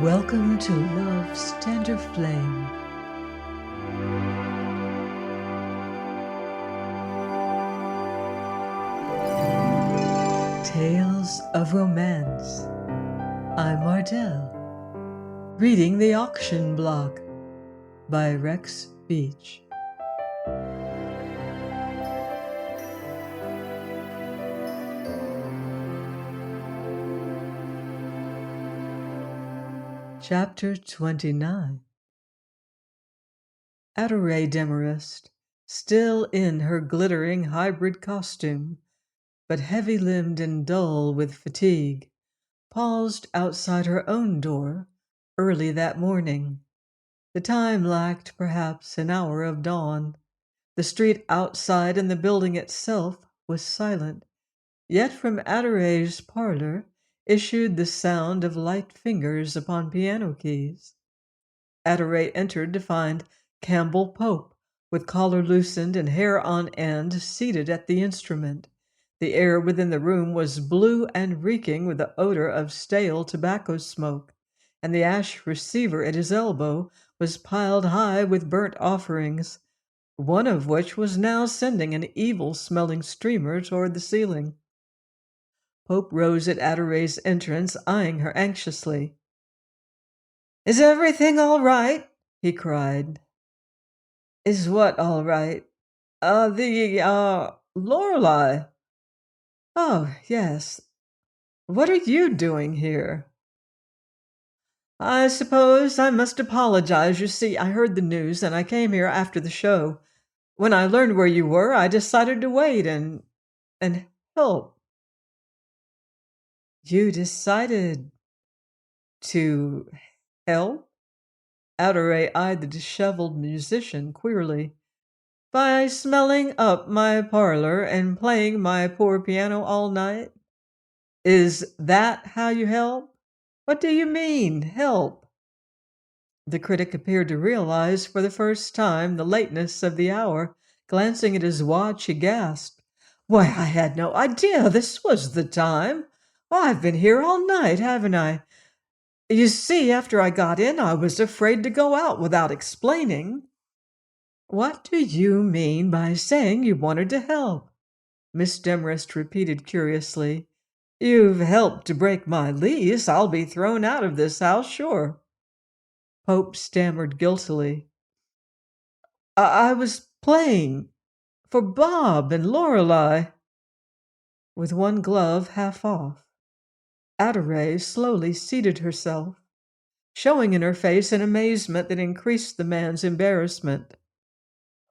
Welcome to Love's Tender Flame. Tales of Romance. I'm Ardell, reading The Auction Block by Rex Beach. Chapter 29. Adoree Demarest, still in her glittering hybrid costume, but heavy-limbed and dull with fatigue, paused outside her own door early that morning. The time lacked perhaps an hour of dawn. The street outside and the building itself was silent, yet from Adoree's parlor issued the sound of light fingers upon piano keys. Adoree entered to find Campbell Pope, with collar loosened and hair on end, seated at the instrument. The air within the room was blue and reeking with the odor of stale tobacco smoke, and the ash receiver at his elbow was piled high with burnt offerings, one of which was now sending an evil-smelling streamer toward the ceiling. Pope rose at Adoree's entrance, eyeing her anxiously. "Is everything all right?" he cried. "Is what all right?" Lorelei." "Oh, yes. What are you doing here?" "I suppose I must apologize. You see, I heard the news and I came here after the show. When I learned where you were, I decided to wait and help." "You decided to help?" Adoree eyed the disheveled musician queerly. "By smelling up my parlor and playing my poor piano all night? Is that how you help? What do you mean, help?" The critic appeared to realize for the first time the lateness of the hour. Glancing at his watch, he gasped. "Why, I had no idea this was the time. I've been here all night, haven't I? You see, after I got in, I was afraid to go out without explaining." "What do you mean by saying you wanted to help?" Miss Demarest repeated curiously. "You've helped to break my lease. I'll be thrown out of this house, sure." Pope stammered guiltily. I was playing for Bob and Lorelei." With one glove half off, Adoree slowly seated herself, showing in her face an amazement that increased the man's embarrassment.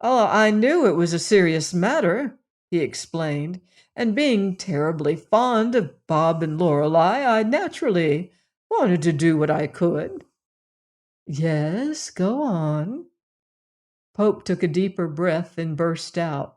"Oh, I knew it was a serious matter," he explained, "and being terribly fond of Bob and Lorelei, I naturally wanted to do what I could." "Yes, go on." Pope took a deeper breath and burst out.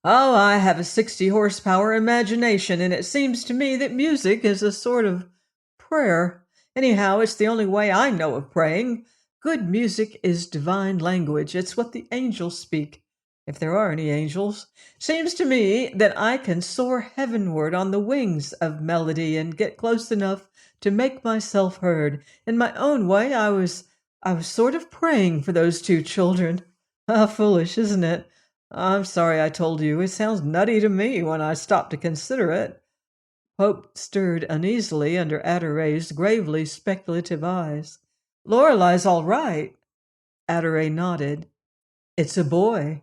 "Oh, I have a 60-horsepower imagination, and it seems to me that music is a sort of prayer. Anyhow, it's the only way I know of praying. Good music is divine language. It's what the angels speak, if there are any angels. Seems to me that I can soar heavenward on the wings of melody and get close enough to make myself heard. In my own way, I was sort of praying for those two children. Ah, foolish, isn't it? I'm sorry I told you. It sounds nutty to me when I stop to consider it." Pope stirred uneasily under Adoree's gravely speculative eyes. "Lorelei's all right." Adoree nodded. "It's a boy."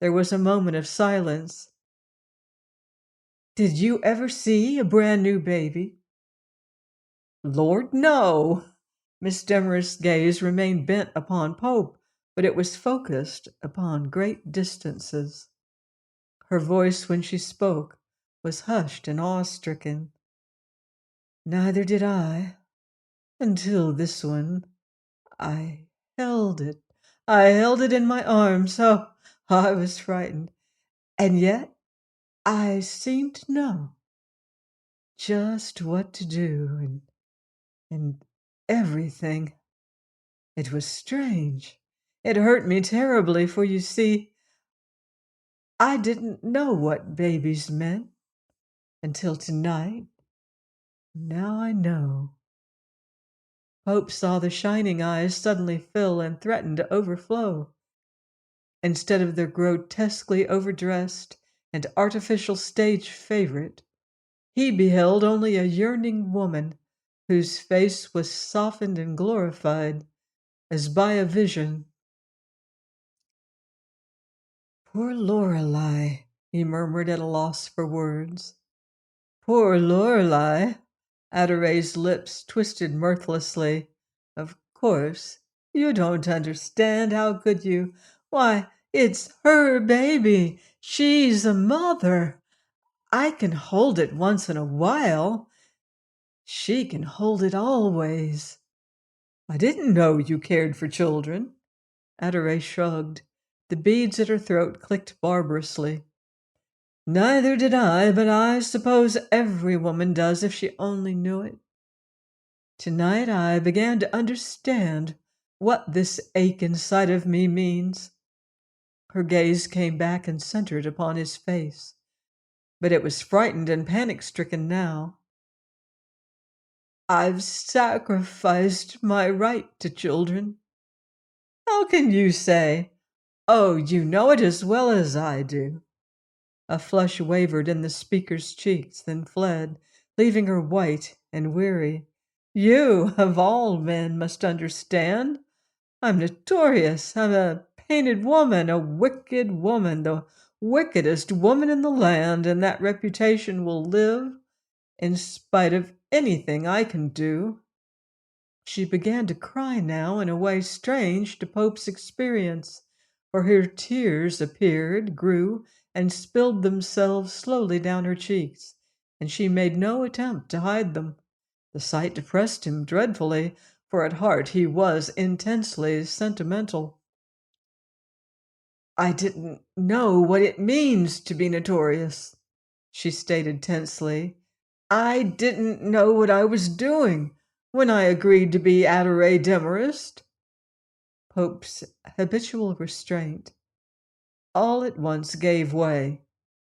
There was a moment of silence. "Did you ever see a brand new baby?" "Lord, no." Miss Demarest's gaze remained bent upon Pope, but it was focused upon great distances. Her voice, when she spoke, was hushed and awe-stricken. "Neither did I, until this one. I held it. I held it in my arms. Oh, I was frightened. And yet I seemed to know just what to do and everything. It was strange. It hurt me terribly, for you see, I didn't know what babies meant until tonight. Now I know." Pope saw the shining eyes suddenly fill and threaten to overflow. Instead of their grotesquely overdressed and artificial stage favorite, he beheld only a yearning woman whose face was softened and glorified as by a vision. "Poor Lorelei," he murmured at a loss for words. "Poor Lorelei!" Adoree's lips twisted mirthlessly. "Of course, you don't understand. How could you? Why, it's her baby. She's a mother. I can hold it once in a while. She can hold it always. I didn't know you cared for children." Adoree shrugged. The beads at her throat clicked barbarously. "Neither did I, but I suppose every woman does if she only knew it. Tonight I began to understand what this ache inside of me means." Her gaze came back and centered upon his face, but it was frightened and panic-stricken now. "I've sacrificed my right to children." "How can you say? Oh, you know it as well as I do." A flush wavered in the speaker's cheeks, then fled, leaving her white and weary. "You, of all men, must understand. I'm notorious. I'm a painted woman, a wicked woman, the wickedest woman in the land, and that reputation will live in spite of anything I can do." She began to cry now in a way strange to Pope's experience, for her tears appeared, grew, and spilled themselves slowly down her cheeks, and she made no attempt to hide them. The sight depressed him dreadfully, for at heart he was intensely sentimental. "I didn't know what it means to be notorious," she stated tensely. "I didn't know what I was doing when I agreed to be Adoree Demarest." Pope's habitual restraint all at once gave way.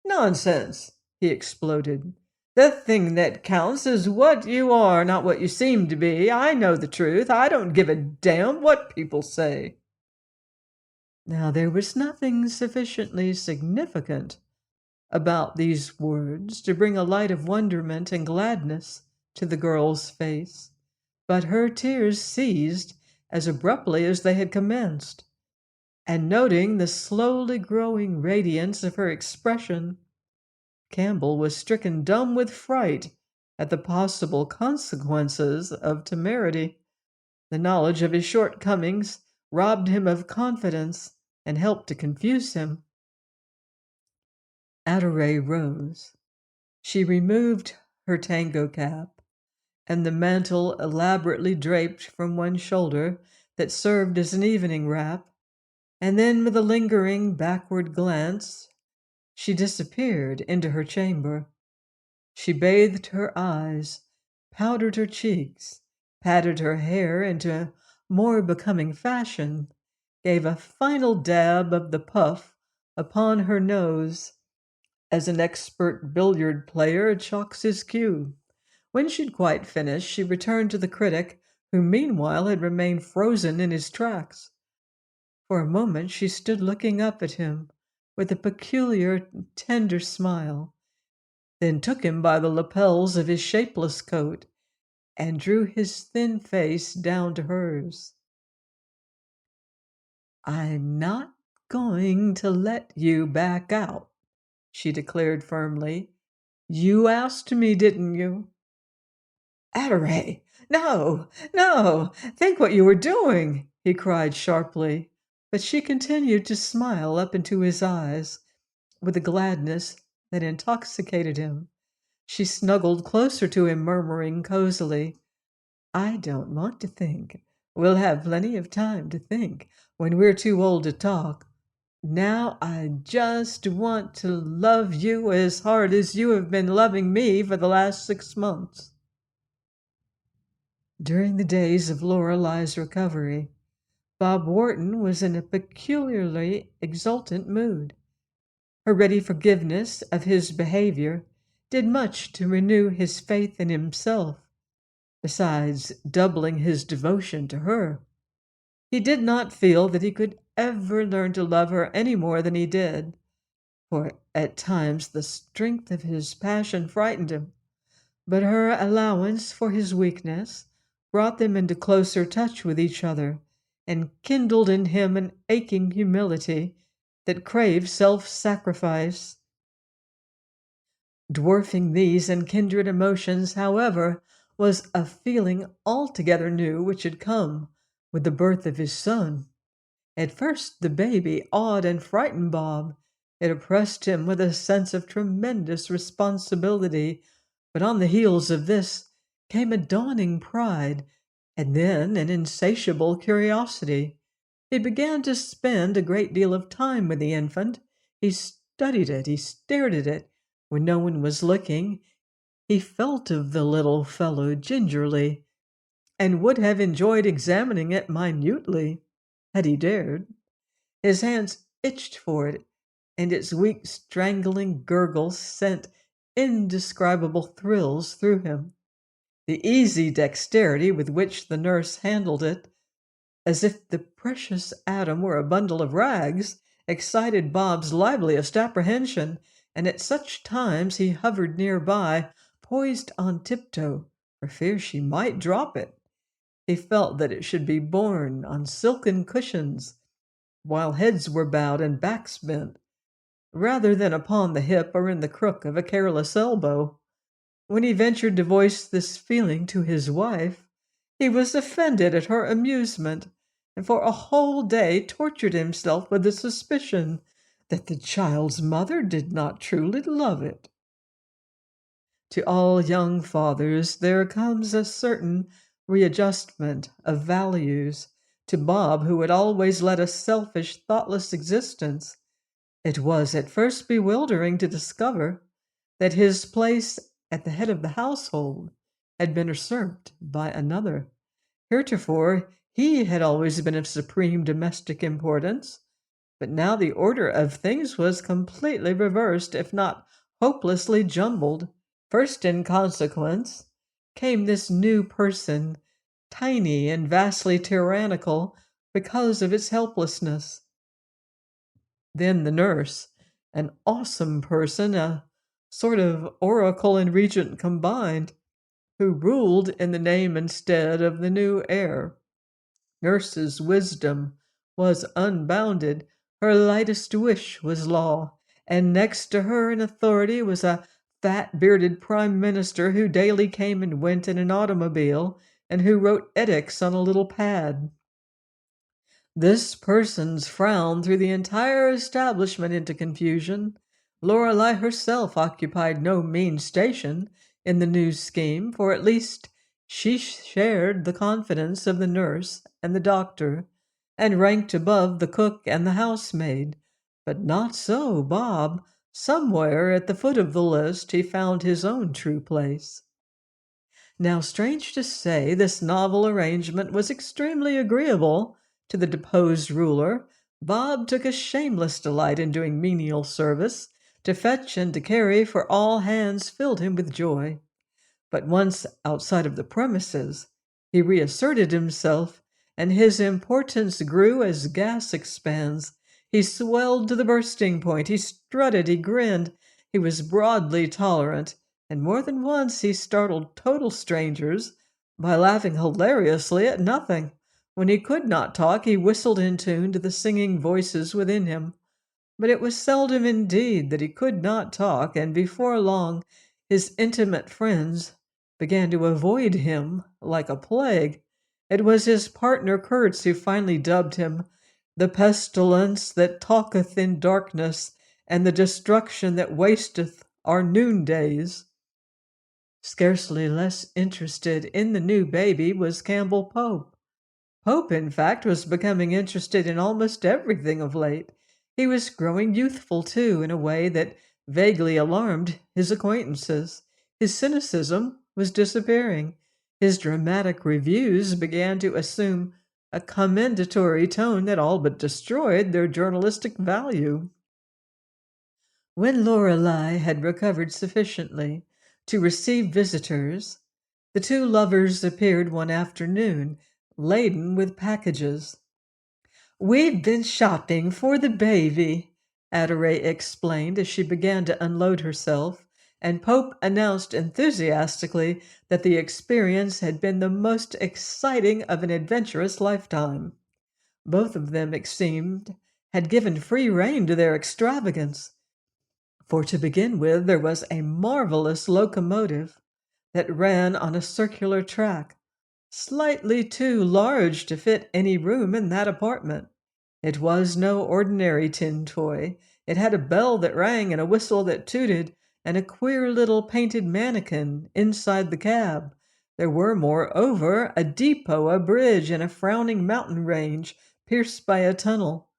"Nonsense!" he exploded. "The thing that counts is what you are, not what you seem to be. I know the truth. I don't give a damn what people say." Now there was nothing sufficiently significant about these words to bring a light of wonderment and gladness to the girl's face, but her tears ceased as abruptly as they had commenced, and noting the slowly growing radiance of her expression, Campbell was stricken dumb with fright at the possible consequences of temerity. The knowledge of his shortcomings robbed him of confidence and helped to confuse him. Adoree rose. She removed her tango cap and the mantle elaborately draped from one shoulder that served as an evening wrap, and then with a lingering backward glance, she disappeared into her chamber. She bathed her eyes, powdered her cheeks, patted her hair into more becoming fashion, gave a final dab of the puff upon her nose, as an expert billiard player chalks his cue. When she'd quite finished, she returned to the critic, who meanwhile had remained frozen in his tracks. For a moment she stood looking up at him with a peculiar, tender smile, then took him by the lapels of his shapeless coat and drew his thin face down to hers. "I'm not going to let you back out," she declared firmly. "You asked me, didn't you?" "Adoree, no, no, think what you were doing," he cried sharply, but she continued to smile up into his eyes with a gladness that intoxicated him. She snuggled closer to him, murmuring cozily, "I don't want to think. We'll have plenty of time to think when we're too old to talk. Now I just want to love you as hard as you have been loving me for the last 6 months." During the days of Lorelei's recovery, Bob Wharton was in a peculiarly exultant mood. Her ready forgiveness of his behavior did much to renew his faith in himself, besides doubling his devotion to her. He did not feel that he could ever learn to love her any more than he did, for at times the strength of his passion frightened him. But her allowance for his weakness brought them into closer touch with each other and kindled in him an aching humility that craved self-sacrifice. Dwarfing these and kindred emotions, however, was a feeling altogether new which had come with the birth of his son. At first the baby awed and frightened Bob. It oppressed him with a sense of tremendous responsibility, but on the heels of this came a dawning pride, and then an insatiable curiosity. He began to spend a great deal of time with the infant. He studied it, he stared at it. When no one was looking, he felt of the little fellow gingerly, and would have enjoyed examining it minutely had he dared. His hands itched for it, and its weak, strangling gurgles sent indescribable thrills through him. The easy dexterity with which the nurse handled it, as if the precious atom were a bundle of rags, excited Bob's liveliest apprehension, and at such times he hovered nearby, poised on tiptoe, for fear she might drop it. He felt that it should be borne on silken cushions, while heads were bowed and backs bent, rather than upon the hip or in the crook of a careless elbow. When he ventured to voice this feeling to his wife, he was offended at her amusement, and for a whole day tortured himself with the suspicion that the child's mother did not truly love it. To all young fathers there comes a certain readjustment of values. To Bob, who had always led a selfish, thoughtless existence, it was at first bewildering to discover that his place at the head of the household had been usurped by another. Heretofore, he had always been of supreme domestic importance, but now the order of things was completely reversed, if not hopelessly jumbled. First in consequence came this new person, tiny and vastly tyrannical because of its helplessness. Then the nurse, an awesome person, a sort of oracle and regent combined, who ruled in the name instead of the new heir. Nurse's wisdom was unbounded. Her lightest wish was law, and next to her in authority was a fat bearded prime minister who daily came and went in an automobile and who wrote edicts on a little pad. This person's frown threw the entire establishment into confusion. Lorelei herself occupied no mean station in the new scheme, for at least she shared the confidence of the nurse and the doctor, and ranked above the cook and the housemaid. But not so Bob. Somewhere at the foot of the list he found his own true place. Now, strange to say, this novel arrangement was extremely agreeable to the deposed ruler. Bob took a shameless delight in doing menial service. To fetch and to carry for all hands filled him with joy. But once outside of the premises, he reasserted himself, and his importance grew as gas expands. He swelled to the bursting point. He strutted, he grinned. He was broadly tolerant, and more than once he startled total strangers by laughing hilariously at nothing. When he could not talk, he whistled in tune to the singing voices within him. But it was seldom indeed that he could not talk, and before long his intimate friends began to avoid him like a plague. It was his partner Kurtz who finally dubbed him the pestilence that talketh in darkness and the destruction that wasteth our noondays. Scarcely less interested in the new baby was Campbell Pope. Pope, in fact, was becoming interested in almost everything of late. He was growing youthful, too, in a way that vaguely alarmed his acquaintances. His cynicism was disappearing. His dramatic reviews began to assume a commendatory tone that all but destroyed their journalistic value. When Lorelei had recovered sufficiently to receive visitors, The two lovers appeared one afternoon, laden with packages. "We've been shopping for the baby," Adoree explained as she began to unload herself, and Pope announced enthusiastically that the experience had been the most exciting of an adventurous lifetime. Both of them, it seemed, had given free rein to their extravagance. For to begin with, there was a marvelous locomotive that ran on a circular track, slightly too large to fit any room in that apartment. It was no ordinary tin toy. It had a bell that rang and a whistle that tooted, and a queer little painted mannequin inside the cab. There were, moreover, a depot, a bridge, and a frowning mountain range pierced by a tunnel.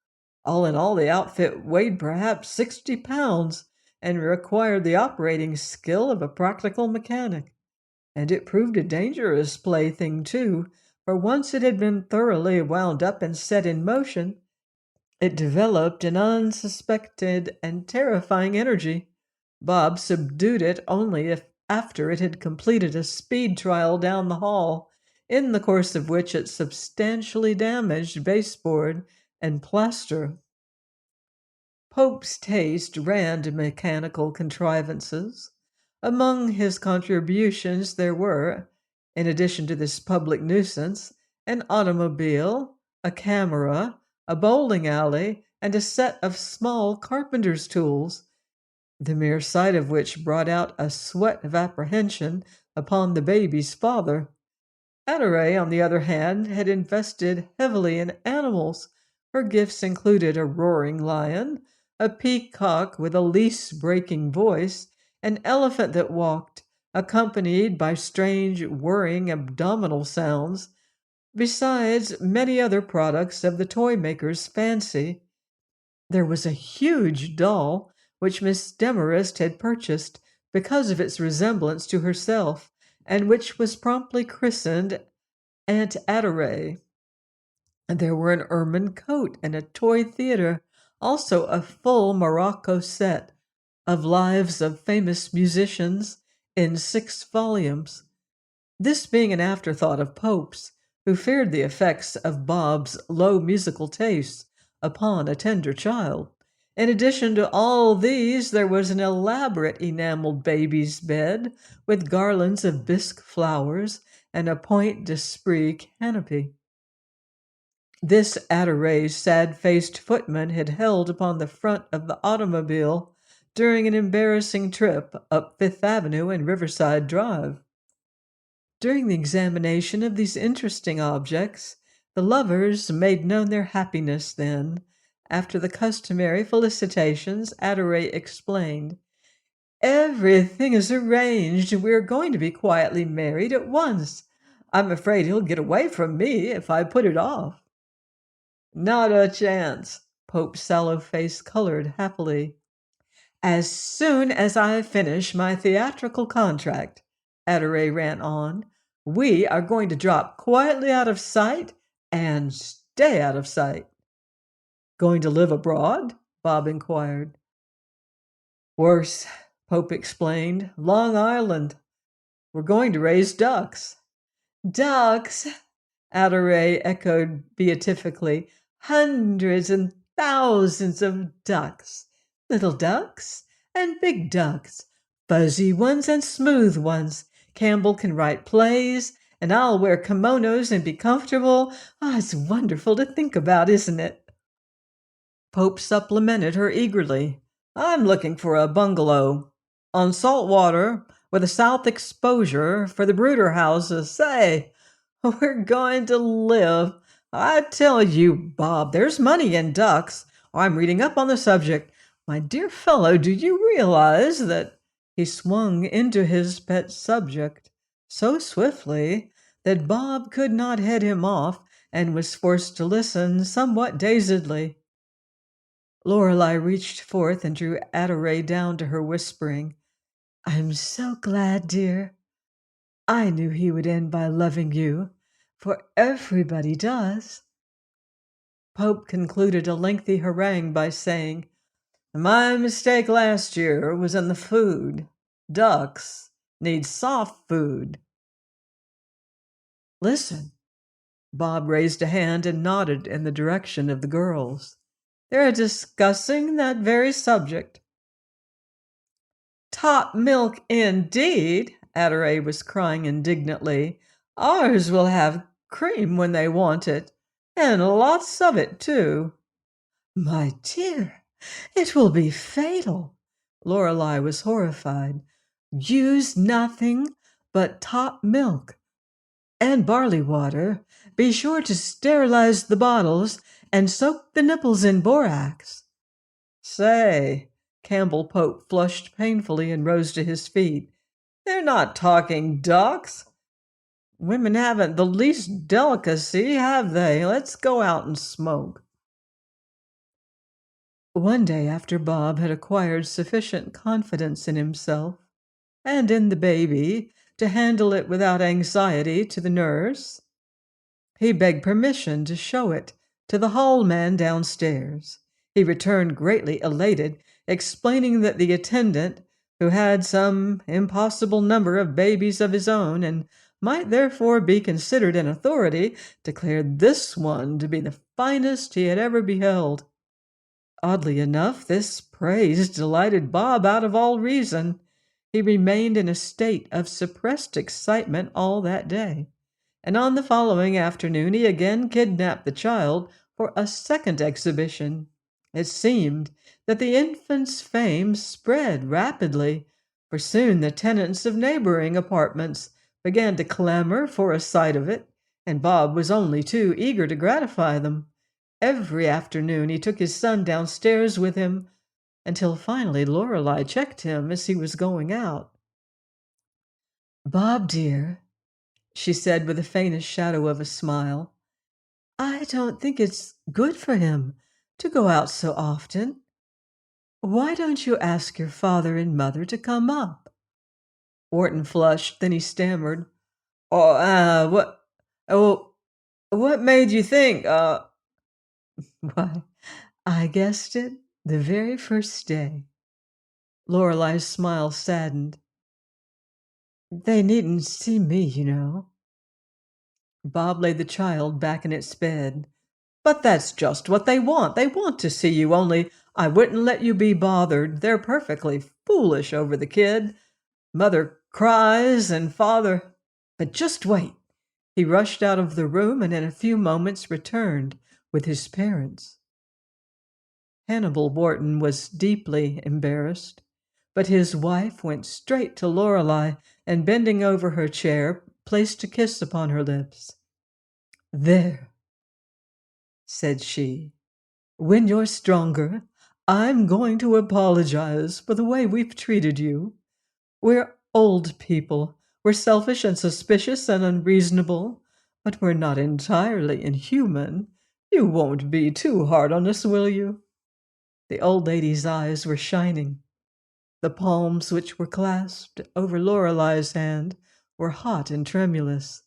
All in all, the outfit weighed perhaps 60 pounds and required the operating skill of a practical mechanic. And it proved a dangerous plaything, too, for once it had been thoroughly wound up and set in motion, it developed an unsuspected and terrifying energy. Bob subdued it only after it had completed a speed trial down the hall, in the course of which it substantially damaged baseboard and plaster. Pope's taste ran to mechanical contrivances. Among his contributions there were, in addition to this public nuisance, an automobile, a camera, a bowling alley, and a set of small carpenter's tools, the mere sight of which brought out a sweat of apprehension upon the baby's father. Adoree, on the other hand, had invested heavily in animals. Her gifts included a roaring lion, a peacock with a leash-breaking voice, an elephant that walked, accompanied by strange, whirring abdominal sounds, besides many other products of the toy maker's fancy. There was a huge doll which Miss Demarest had purchased because of its resemblance to herself, and which was promptly christened Aunt Adoree. And there were an ermine coat and a toy theater, also a full morocco set of lives of famous musicians in 6 volumes. This being an afterthought of Pope's, who feared the effects of Bob's low musical tastes upon a tender child. In addition to all these, there was an elaborate enameled baby's bed with garlands of bisque flowers and a point d'esprit canopy. This Adoree's sad-faced footman had held upon the front of the automobile during an embarrassing trip up Fifth Avenue and Riverside Drive. During the examination of these interesting objects, the lovers made known their happiness then. After the customary felicitations, Adoree explained, "Everything is arranged. We're going to be quietly married at once. I'm afraid he'll get away from me if I put it off." "Not a chance." Pope's sallow face colored happily. "As soon as I finish my theatrical contract," Adoree ran on, "we are going to drop quietly out of sight and stay out of sight." "Going to live abroad?" Bob inquired. "Worse," Pope explained. "Long Island. We're going to raise ducks." "Ducks!" Adoree echoed beatifically. "Hundreds and thousands of ducks. Little ducks and big ducks. Fuzzy ones and smooth ones. Campbell can write plays, and I'll wear kimonos and be comfortable. It's wonderful to think about, isn't it?" Pope supplemented her eagerly. "I'm looking for a bungalow on salt water with a south exposure for the brooder houses. Say, we're going to live. I tell you, Bob, there's money in ducks. I'm reading up on the subject. My dear fellow, do you realize that—" He swung into his pet subject so swiftly that Bob could not head him off and was forced to listen somewhat dazedly. Lorelei reached forth and drew Adoree down to her, whispering, "I'm so glad, dear. I knew he would end by loving you, for everybody does." Pope concluded a lengthy harangue by saying, "My mistake last year was in the food. Ducks need soft food." Listen. Bob raised a hand and nodded in the direction of the girls. They're discussing that very subject. Top milk indeed, Adoree was crying indignantly. Ours will have cream when they want it, and lots of it, too. My dear, it will be fatal. Lorelei was horrified. Use nothing but top milk and barley water. Be sure to sterilize the bottles and soak the nipples in borax. Say, Campbell Pope flushed painfully and rose to his feet. They're not talking ducks. Women haven't the least delicacy, have they? Let's go out and smoke. One day after Bob had acquired sufficient confidence in himself and in the baby to handle it without anxiety to the nurse, he begged permission to show it to the hall man downstairs. He returned greatly elated, explaining that the attendant, who had some impossible number of babies of his own and might therefore be considered an authority, declared this one to be the finest he had ever beheld. Oddly enough, this praise delighted Bob out of all reason. He remained in a state of suppressed excitement all that day, and on the following afternoon he again kidnapped the child for a second exhibition. It seemed that the infant's fame spread rapidly, for soon the tenants of neighboring apartments began to clamor for a sight of it, and Bob was only too eager to gratify them. Every afternoon he took his son downstairs with him, until finally Lorelei checked him as he was going out. Bob, dear, she said with the faintest shadow of a smile, I don't think it's good for him to go out so often. Why don't you ask your father and mother to come up? Wharton flushed, then he stammered, what made you think, Why, I guessed it the very first day. Lorelei's smile saddened. They needn't see me, you know. Bob laid the child back in its bed. But that's just what they want. They want to see you, only I wouldn't let you be bothered. They're perfectly foolish over the kid. Mother cries and father... But just wait. He rushed out of the room and in a few moments returned with his parents. Hannibal Wharton was deeply embarrassed, but his wife went straight to Lorelei and, bending over her chair, placed a kiss upon her lips. There, said she, when you're stronger, I'm going to apologize for the way we've treated you. We're old people. We're selfish and suspicious and unreasonable, but we're not entirely inhuman. You won't be too hard on us, will you? The old lady's eyes were shining. The palms which were clasped over Lorelei's hand were hot and tremulous.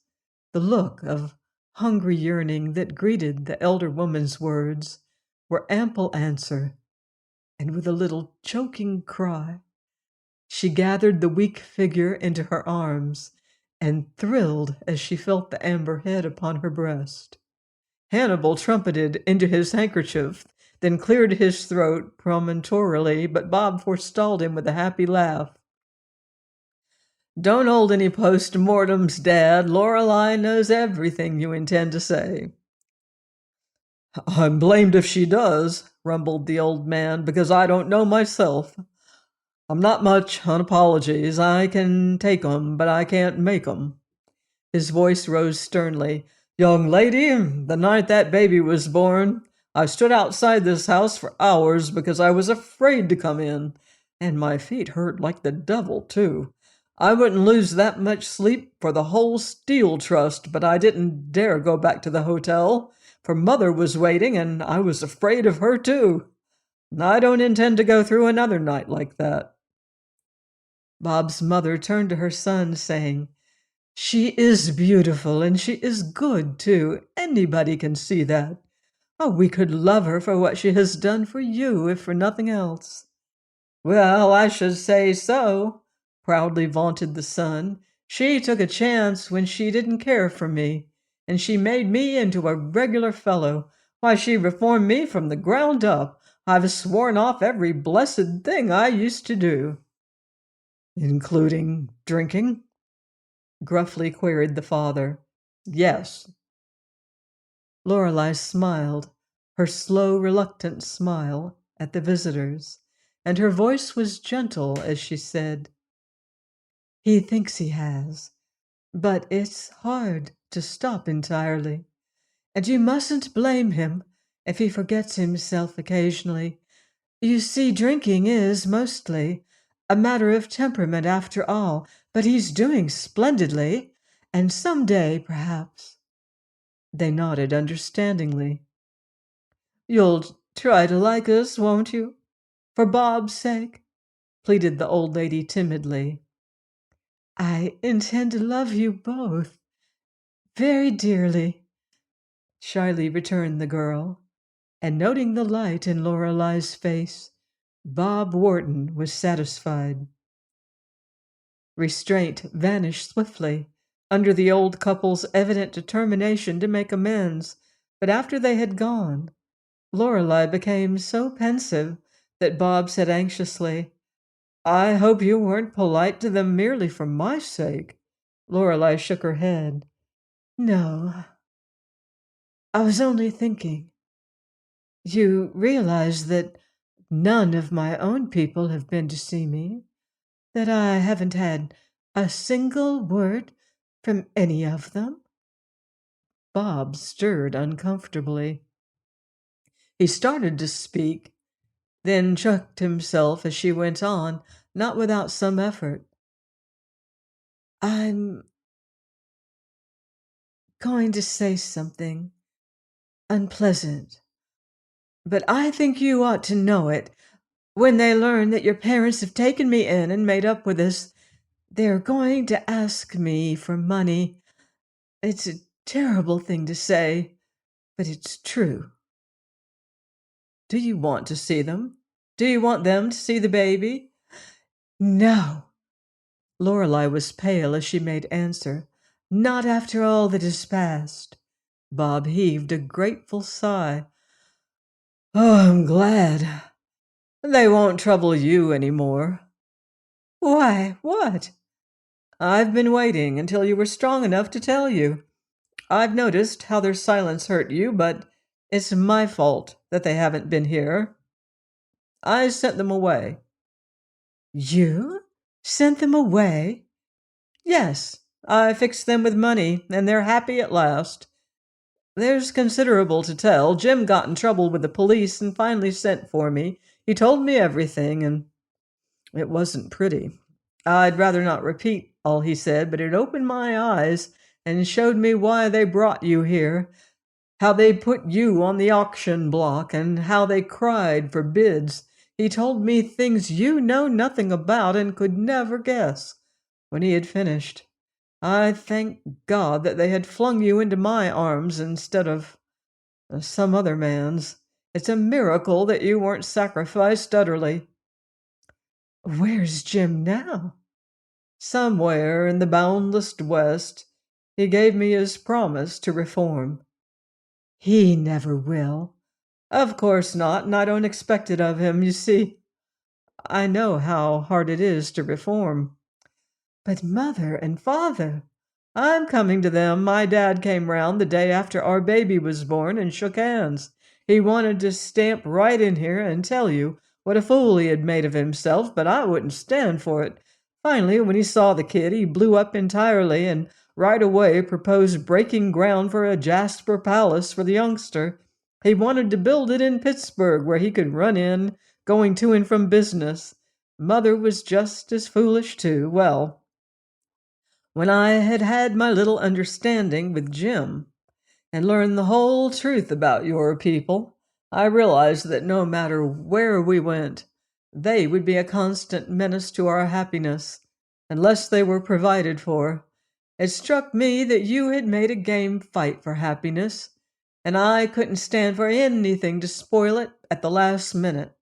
The look of hungry yearning that greeted the elder woman's words were ample answer, and with a little choking cry, she gathered the weak figure into her arms and thrilled as she felt the amber head upon her breast. Hannibal trumpeted into his handkerchief, then cleared his throat prematurely, but Bob forestalled him with a happy laugh. Don't hold any post-mortems, Dad. Lorelei knows everything you intend to say. I'm blamed if she does, rumbled the old man, because I don't know myself. I'm not much on apologies. I can take 'em, but I can't make 'em. His voice rose sternly. Young lady, the night that baby was born, I stood outside this house for hours because I was afraid to come in, and my feet hurt like the devil, too. I wouldn't lose that much sleep for the whole Steel Trust, but I didn't dare go back to the hotel, for Mother was waiting, and I was afraid of her, too. I don't intend to go through another night like that. Bob's mother turned to her son, saying, She is beautiful, and she is good, too. Anybody can see that. Oh, we could love her for what she has done for you, if for nothing else. Well, I should say so, proudly vaunted the son. She took a chance when she didn't care for me. and she made me into a regular fellow. Why, she reformed me from the ground up. I've sworn off every blessed thing I used to do." "Including drinking?" gruffly queried the father. "Yes." Lorelei smiled, her slow, reluctant smile, at the visitors, and her voice was gentle as she said, "He thinks he has, but it's hard to stop entirely. And you mustn't blame him if he forgets himself occasionally. You see, drinking is mostly a matter of temperament after all, but he's doing splendidly, and some day, perhaps—" They nodded understandingly. "You'll try to like us, won't you? For Bob's sake?" pleaded the old lady timidly. "I intend to love you both very dearly," shyly returned the girl, and noting the light in Lorelei's face, Bob Wharton was satisfied. Restraint vanished swiftly under the old couple's evident determination to make amends, but after they had gone, Lorelei became so pensive that Bob said anxiously, "I hope you weren't polite to them merely for my sake." Lorelei shook her head. "No, I was only thinking. You realize that none of my own people have been to see me, that I haven't had a single word from any of them?" Bob stirred uncomfortably. He started to speak, then checked himself as she went on, not without some effort. "I'm going to say something unpleasant, but I think you ought to know it. When they learn that your parents have taken me in and made up with us, they're going to ask me for money. It's a terrible thing to say, but it's true." "Do you want to see them? Do you want them to see the baby?" "No." Lorelei was pale as she made answer. "Not after all that has passed." Bob heaved a grateful sigh. "Oh, I'm glad. They won't trouble you any more." "Why, what?" "I've been waiting until you were strong enough to tell you. I've noticed how their silence hurt you, but it's my fault that they haven't been here. I sent them away." "You sent them away?" "Yes, I fixed them with money, and they're happy at last. There's considerable to tell. Jim got in trouble with the police and finally sent for me. He told me everything, and it wasn't pretty. I'd rather not repeat all he said, but it opened my eyes and showed me why they brought you here, how they put you on the auction block, and how they cried for bids. He told me things you know nothing about and could never guess." When he had finished, I thanked God that they had flung you into my arms instead of some other man's. It's a miracle that you weren't sacrificed utterly. "Where's Jim now?" "Somewhere in the boundless West. He gave me his promise to reform." "He never will." "Of course not, and I don't expect it of him. You see, I know how hard it is to reform." "But mother and father—" "I'm coming to them. My dad came round the day after our baby was born and shook hands. He wanted to stamp right in here and tell you what a fool he had made of himself, but I wouldn't stand for it. Finally, when he saw the kid, he blew up entirely and right away proposed breaking ground for a Jasper Palace for the youngster. He wanted to build it in Pittsburgh where he could run in, going to and from business. Mother was just as foolish too. Well, when I had had my little understanding with Jim and learned the whole truth about your people, I realized that no matter where we went, they would be a constant menace to our happiness unless they were provided for. It struck me that you had made a game fight for happiness, and I couldn't stand for anything to spoil it at the last minute.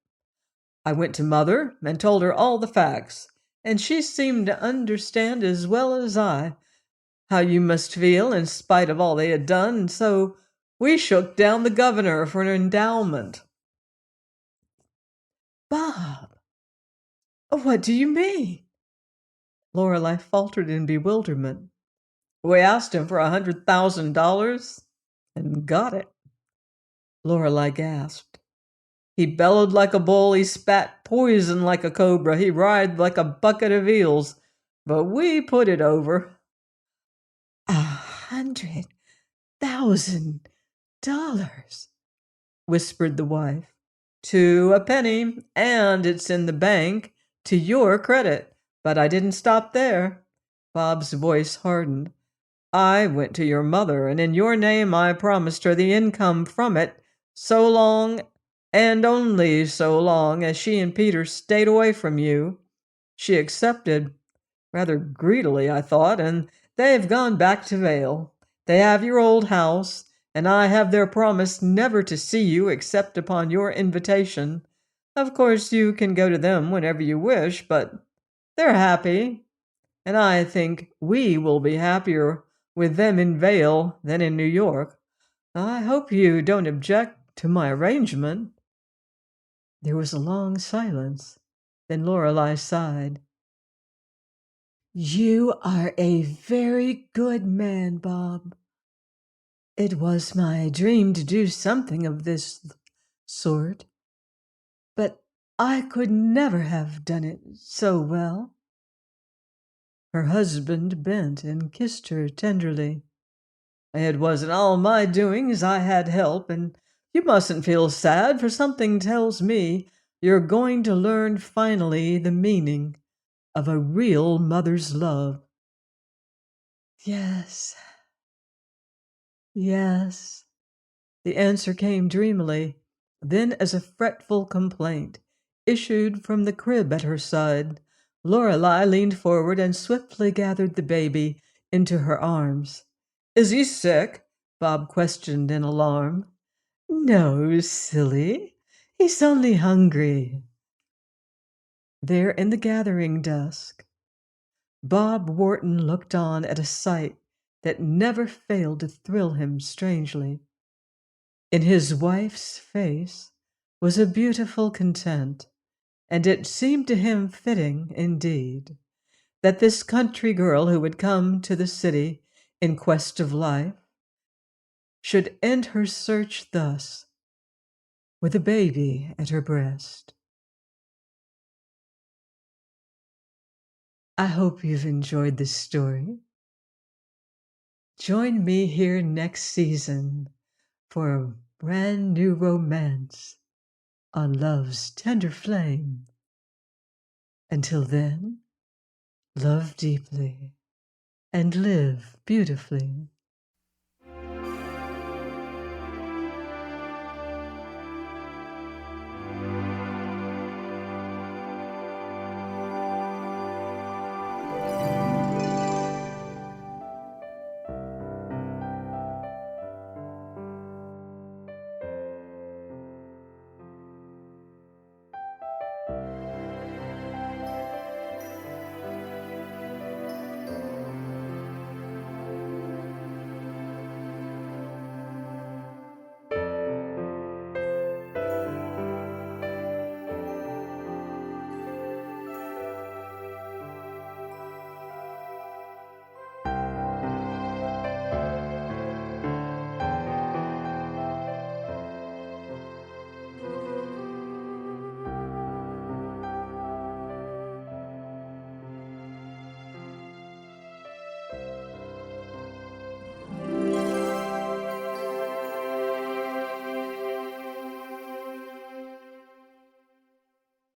I went to Mother and told her all the facts, and she seemed to understand as well as I. how you must feel in spite of all they had done, and so we shook down the governor for an endowment." "Bob, what do you mean?" Lorelei faltered in bewilderment. "We asked him for $100,000 and got it." Lorelei gasped. "He bellowed like a bull, he spat poison like a cobra, he writhed like a bucket of eels, but we put it over." $100,000, whispered the wife. "To a penny, and it's in the bank to your credit. But I didn't stop there." Bob's voice hardened. "I went to your mother, and in your name I promised her the income from it so long and only so long as she and Peter stayed away from you. She accepted, rather greedily, I thought, and they've gone back to Vale. They have your old house, and I have their promise never to see you except upon your invitation. Of course, you can go to them whenever you wish, but they're happy, and I think we will be happier with them in Vale than in New York. I hope you don't object to my arrangement." There was a long silence. Then Lorelei sighed. "You are a very good man, Bob. It was my dream to do something of this sort, but I could never have done it so well." Her husband bent and kissed her tenderly. "It wasn't all my doings. I had help, and you mustn't feel sad, for something tells me you're going to learn finally the meaning of a real mother's love." "Yes, yes." The answer came dreamily, then as a fretful complaint issued from the crib at her side. Lorelei leaned forward and swiftly gathered the baby into her arms. "Is he sick?" Bob questioned in alarm. "No, silly. He's only hungry." There in the gathering dusk, Bob Wharton looked on at a sight that never failed to thrill him strangely. In his wife's face was a beautiful content, and it seemed to him fitting, indeed, that this country girl who had come to the city in quest of life should end her search thus, with a baby at her breast. I hope you've enjoyed this story. Join me here next season for a brand new romance on love's tender flame. Until then, love deeply and live beautifully.